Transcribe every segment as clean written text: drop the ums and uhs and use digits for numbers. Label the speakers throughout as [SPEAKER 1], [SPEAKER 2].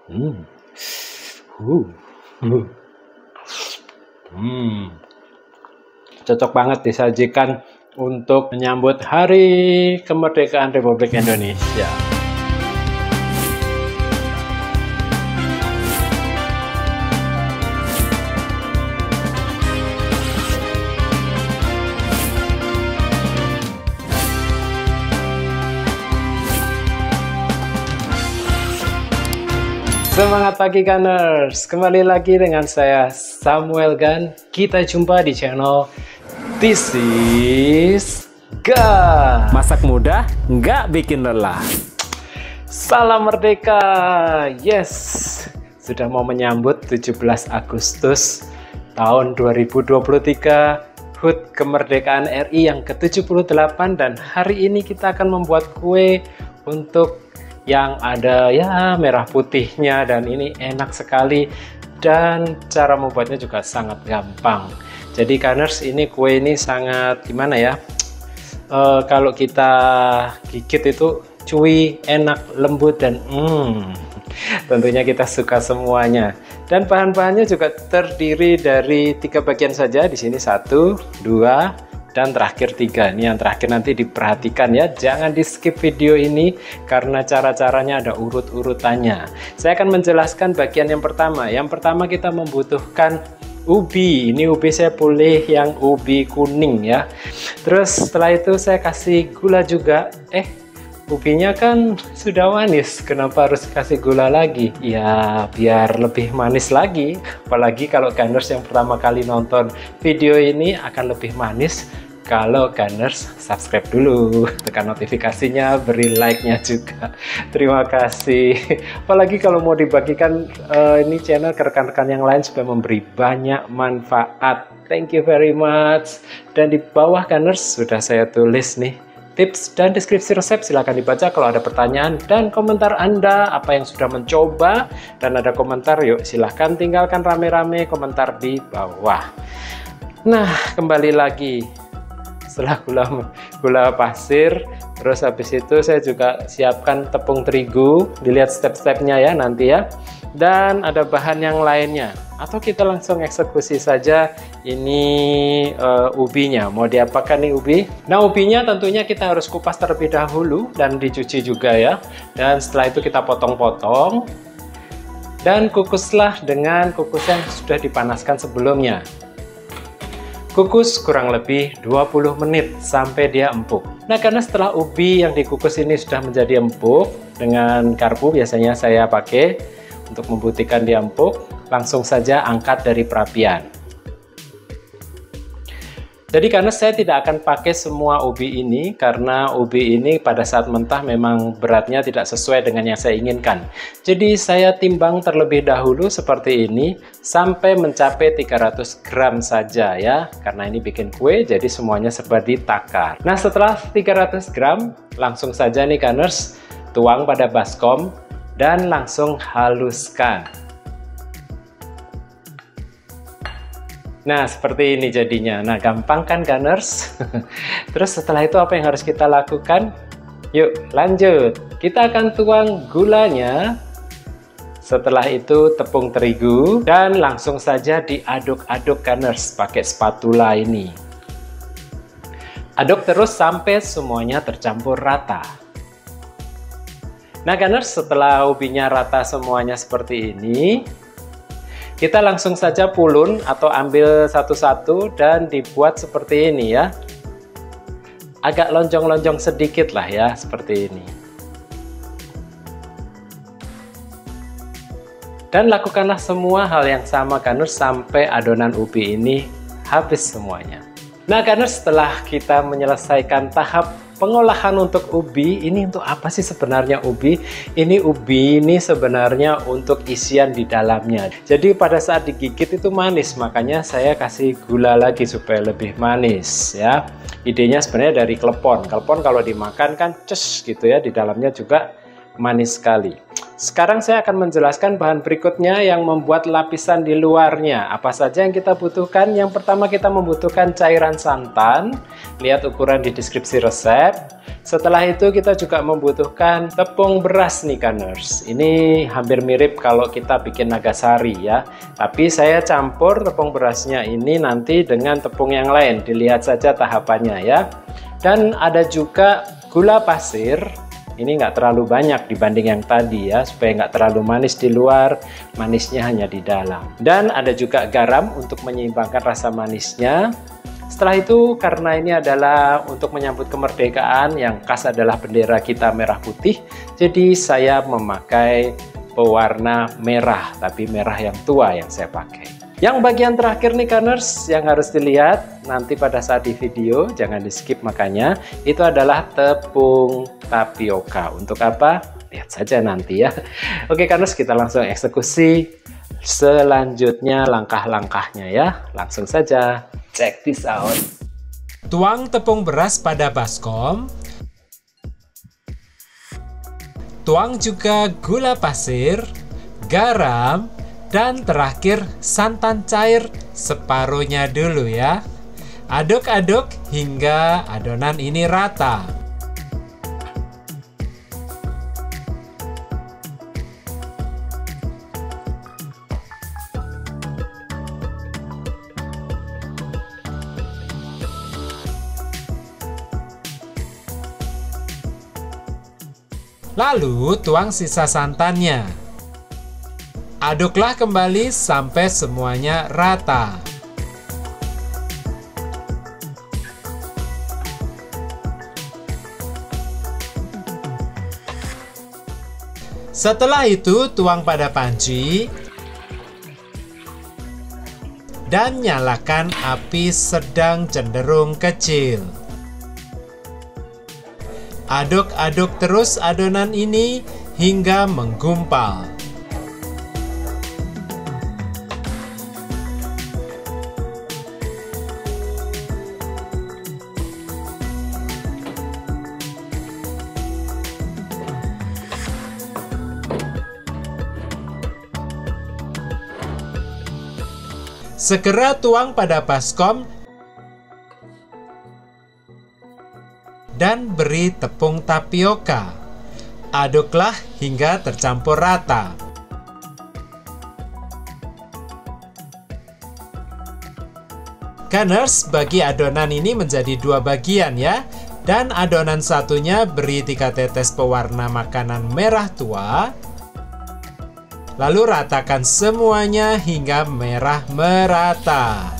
[SPEAKER 1] Hmm. Uh. Uh. Cocok banget disajikan untuk menyambut Hari Kemerdekaan Republik Indonesia. Semangat pagi Gunners, kembali lagi dengan saya Samuel Gun. Kita jumpa di channel This is Gun. Masak mudah, nggak bikin lelah. Salam merdeka, yes. Sudah mau menyambut 17 Agustus tahun 2023, HUT Kemerdekaan RI yang ke-78, dan hari ini kita akan membuat kue untuk yang ada ya merah putihnya, dan ini enak sekali dan cara membuatnya juga sangat gampang. Jadi Gunners, ini kue ini sangat gimana ya, kalau kita gigit itu chewy, enak, lembut, dan tentunya kita suka semuanya. Dan bahan-bahannya juga terdiri dari 3 bagian saja. Di sini 1, 2, dan terakhir 3. Ini yang terakhir nanti diperhatikan ya, jangan di skip video ini karena cara-caranya ada urut-urutannya. Saya akan menjelaskan bagian yang pertama. Yang pertama kita membutuhkan ubi. Ini ubi saya pilih yang ubi kuning ya. Terus setelah itu saya kasih gula juga. Ubinya kan sudah manis, kenapa harus kasih gula lagi? Ya biar lebih manis lagi. Apalagi kalau Gunners yang pertama kali nonton video ini akan lebih manis kalau Gunners subscribe dulu, tekan notifikasinya, beri like-nya juga. Terima kasih. Apalagi kalau mau dibagikan ini channel ke rekan-rekan yang lain supaya memberi banyak manfaat. Thank you very much. Dan di bawah Gunners sudah saya tulis nih tips dan deskripsi resep, silahkan dibaca kalau ada pertanyaan dan komentar Anda, apa yang sudah mencoba dan ada komentar, yuk silahkan tinggalkan rame-rame komentar di bawah. Nah, kembali lagi setelah gula pasir, terus habis itu saya juga siapkan tepung terigu, dilihat step-stepnya ya nanti ya, dan ada bahan yang lainnya. Atau kita langsung eksekusi saja ini ubinya. Mau diapakan nih ubi? Nah, ubinya tentunya kita harus kupas terlebih dahulu dan dicuci juga ya. Dan setelah itu kita potong-potong dan kukuslah dengan kukus yang sudah dipanaskan sebelumnya. Kukus kurang lebih 20 menit sampai dia empuk. Nah, karena setelah ubi yang dikukus ini sudah menjadi empuk, dengan garpu biasanya saya pakai untuk membuktikan dia empuk, langsung saja angkat dari perapian. Jadi karena saya tidak akan pakai semua ubi ini, karena ubi ini pada saat mentah memang beratnya tidak sesuai dengan yang saya inginkan. Jadi saya timbang terlebih dahulu seperti ini sampai mencapai 300 gram saja ya, karena ini bikin kue jadi semuanya serba ditakar. Nah, setelah 300 gram langsung saja nih Gunners, tuang pada baskom dan langsung haluskan. Nah, seperti ini jadinya. Nah, gampang kan Gunners? Terus setelah itu apa yang harus kita lakukan? Yuk lanjut. Kita akan tuang gulanya. Setelah itu tepung terigu dan langsung saja diaduk-aduk Gunners pakai spatula ini. Aduk terus sampai semuanya tercampur rata. Nah Gunners, setelah ubinya rata semuanya seperti ini, kita langsung saja pulun atau ambil satu-satu dan dibuat seperti ini ya. Agak lonjong-lonjong sedikit lah ya, seperti ini. Dan lakukanlah semua hal yang sama Gunners sampai adonan ubi ini habis semuanya. Nah Gunners, setelah kita menyelesaikan tahap pengolahan untuk ubi, ini untuk apa sih sebenarnya ubi? Ini ubi ini sebenarnya untuk isian di dalamnya. Jadi pada saat digigit itu manis, makanya saya kasih gula lagi supaya lebih manis ya. Idenya sebenarnya dari klepon. Klepon kalau dimakan kan ces gitu ya, di dalamnya juga manis sekali. Sekarang saya akan menjelaskan bahan berikutnya yang membuat lapisan di luarnya. Apa saja yang kita butuhkan? Yang pertama kita membutuhkan cairan santan. Lihat ukuran di deskripsi resep. Setelah itu kita juga membutuhkan tepung beras nih Gunners. Ini hampir mirip kalau kita bikin nagasari ya. Tapi saya campur tepung berasnya ini nanti dengan tepung yang lain. Dilihat saja tahapannya ya. Dan ada juga gula pasir. Ini nggak terlalu banyak dibanding yang tadi ya, supaya nggak terlalu manis di luar, manisnya hanya di dalam. Dan ada juga garam untuk menyeimbangkan rasa manisnya. Setelah itu, karena ini adalah untuk menyambut kemerdekaan, yang khas adalah bendera kita merah putih, jadi saya memakai pewarna merah, tapi merah yang tua yang saya pakai. Yang bagian terakhir nih Gunners yang harus dilihat nanti pada saat di video, jangan di skip makanya, itu adalah tepung tapioka. Untuk apa? Lihat saja nanti ya. Oke Gunners, kita langsung eksekusi selanjutnya langkah-langkahnya ya. Langsung saja, check this out. Tuang tepung beras pada baskom. Tuang juga gula pasir, garam, dan terakhir santan cair separuhnya dulu ya. Aduk-aduk hingga adonan ini rata. Lalu tuang sisa santannya. Aduklah kembali sampai semuanya rata. Setelah itu tuang pada panci dan nyalakan api sedang cenderung kecil. Aduk-aduk terus adonan ini hingga menggumpal. Segera tuang pada baskom dan beri tepung tapioka. Aduklah hingga tercampur rata. Gunners, bagi adonan ini menjadi dua bagian ya. Dan adonan satunya beri 3 tetes pewarna makanan merah tua. Lalu ratakan semuanya hingga merah merata.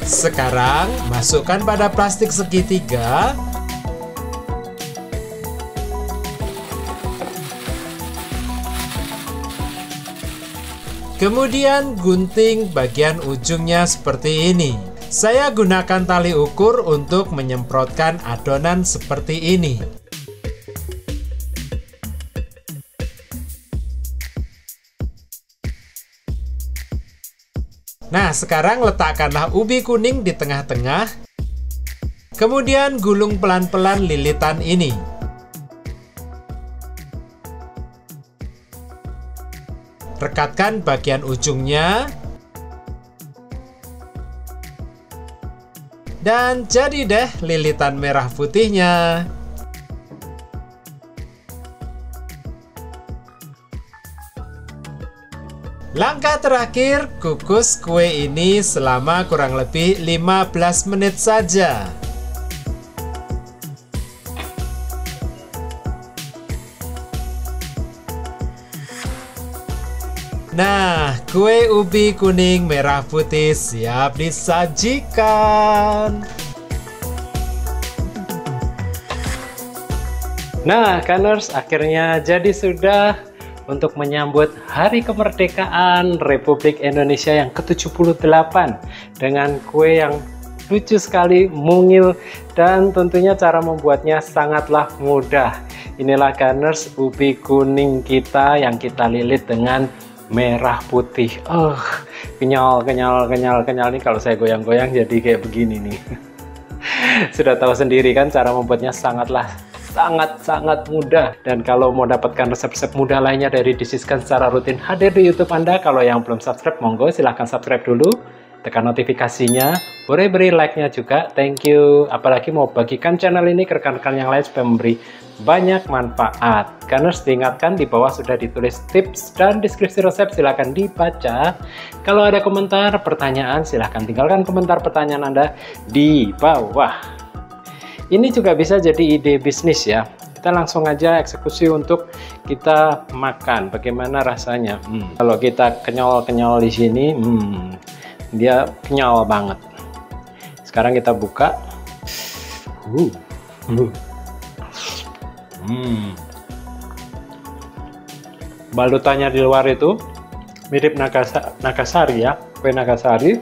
[SPEAKER 1] Sekarang masukkan pada plastik segitiga. Kemudian gunting bagian ujungnya seperti ini. Saya gunakan tali ukur untuk menyemprotkan adonan seperti ini. Nah, sekarang letakkanlah ubi kuning di tengah-tengah. Kemudian gulung pelan-pelan lilitan ini. Rekatkan bagian ujungnya. Dan jadi deh lilitan merah putihnya. Langkah terakhir, kukus kue ini selama kurang lebih 15 menit saja. Nah, kue ubi kuning merah putih siap disajikan. Nah, Gunners, akhirnya jadi sudah untuk menyambut Hari Kemerdekaan Republik Indonesia yang ke-78 dengan kue yang lucu sekali, mungil, dan tentunya cara membuatnya sangatlah mudah. Inilah Gunners, ubi kuning kita yang kita lilit dengan merah putih. kenyal nih. Kalau saya goyang-goyang jadi kayak begini nih. Sudah tahu sendiri kan cara membuatnya sangat mudah. Dan kalau mau dapatkan resep-resep mudah lainnya dari This Is Gan secara rutin hadir di YouTube Anda. Kalau yang belum subscribe, monggo silahkan subscribe dulu, tekan notifikasinya, boleh beri like-nya juga, thank you. Apalagi mau bagikan channel ini ke rekan-rekan yang lain supaya memberi banyak manfaat. Karena diingatkan di bawah sudah ditulis tips dan deskripsi resep, silahkan dibaca. Kalau ada komentar, pertanyaan, silahkan tinggalkan komentar pertanyaan Anda di bawah. Ini juga bisa jadi ide bisnis ya. Kita langsung aja eksekusi untuk kita makan. Bagaimana rasanya? Kalau kita kenyal-kenyal di sini, dia kenyal banget. Sekarang kita buka. Balutannya di luar itu mirip Nagasari ya, kue Nagasari,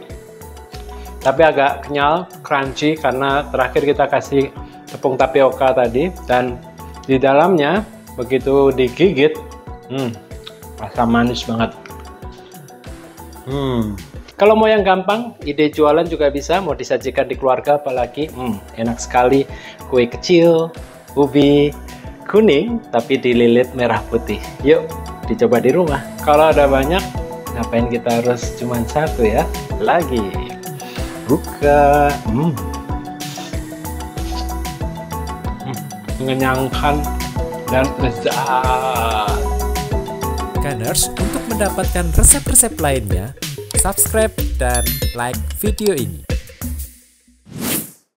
[SPEAKER 1] tapi agak kenyal, crunchy karena terakhir kita kasih tepung tapioka tadi. Dan di dalamnya begitu digigit, rasa manis banget. Kalau mau yang gampang, ide jualan juga bisa, mau disajikan di keluarga apalagi, enak sekali. Kue kecil, ubi kuning, tapi dililit merah putih. Yuk, dicoba di rumah. Kalau ada banyak, ngapain kita harus cuma satu ya? Lagi. Buka. Mengenyangkan dan lezat.
[SPEAKER 2] Ganers, untuk mendapatkan resep-resep lainnya, subscribe dan like video ini.